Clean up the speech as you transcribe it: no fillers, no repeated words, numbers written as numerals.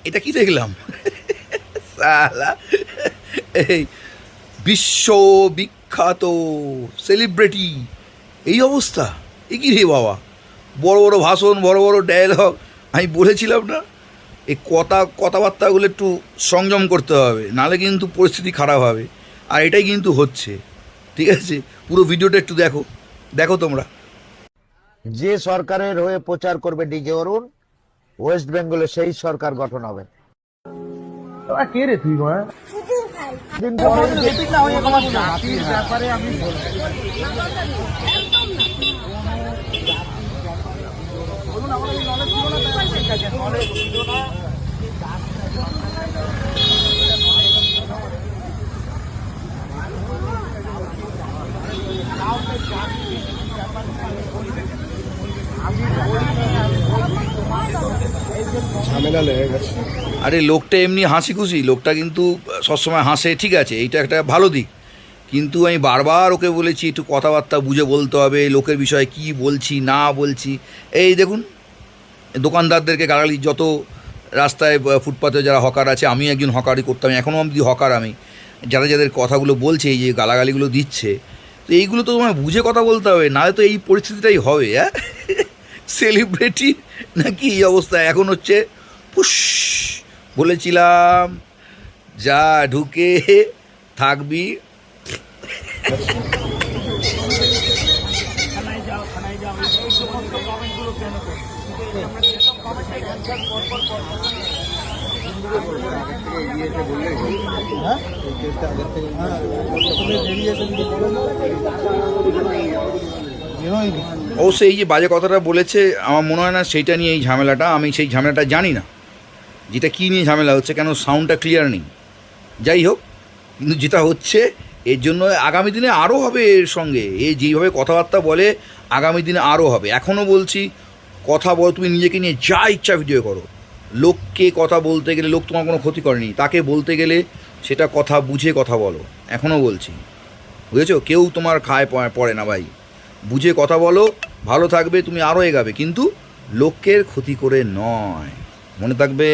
এটা কি দেখলাম? এই বিশ্ববিখ্যাত সেলিব্রিটি এই অবস্থা, এ কি রে বাবা? বড় বড় ভাষণ, বড় বড় ডায়লগ। আমি বলেছিলাম না, এই কথাবার্তাগুলো একটু সংযম করতে হবে, নাহলে কিন্তু পরিস্থিতি খারাপ হবে। আর এটাই কিন্তু হচ্ছে, ঠিক আছে? পুরো ভিডিওটা একটু দেখো, দেখো তোমরা। যে সরকারের হয়ে প্রচার করবে ডিজে অরুণ, ওয়েস্ট বেঙ্গলে সেই সরকার গঠন হবে। কে রে তুই? জাতির ব্যাপারে আমি ঝামেলা লেগে গেছে। আরে লোকটা এমনি হাসি খুশি, লোকটা কিন্তু সবসময় হাসে, ঠিক আছে, এইটা একটা ভালো দিক। কিন্তু আমি বারবার ওকে বলেছি একটু কথাবার্তা বুঝে বলতে হবে, লোকের বিষয়ে কি বলছি না বলছি। এই দেখুন, দোকানদারদেরকে গালাগালি, যত রাস্তায় ফুটপাতে যারা হকার আছে, আমি একজন হকারই করতাম, এখনও অবধি হকার আমি, যাদের কথাগুলো বলছে, এই যে গালাগালিগুলো দিচ্ছে, তো এইগুলো তো তোমায় বুঝে কথা বলতে হবে, নাহলে তো এই পরিস্থিতিটাই হবে। হ্যাঁ, সেলিব্রিটি নাকি এই অবস্থা এখন হচ্ছে। পুশ বলেছিলাম, যা ঢুকে থাকবি। অবশ্যই এই যে বাজে কথাটা বলেছে, আমার মনে হয় না সেইটা নিয়ে এই ঝামেলাটা, আমি সেই ঝামেলাটা জানি না যেটা কী নিয়ে ঝামেলা হচ্ছে, কেন সাউন্ডটা ক্লিয়ার নেই। যাই হোক, কিন্তু যেটা হচ্ছে এর জন্য আগামী দিনে আরও হবে, এর সঙ্গে এ যেইভাবে কথাবার্তা বলে আগামী দিনে আরও হবে। এখনও বলছি, কথা বল, তুমি নিজেকে নিয়ে যা ইচ্ছা ভিডিও করো, লোককে কথা বলতে গেলে, লোক তোমার কোনো ক্ষতি করেনি, তাকে বলতে গেলে সেটা কথা বুঝে কথা বলো। এখনও বলছি, বুঝেছো? কেউ তোমার খায় পড়ে না ভাই, বুঝে কথা বলো, ভালো থাকবে, তুমি আরও এগাবে, কিন্তু লোকের ক্ষতি করে নয়, মনে থাকবে।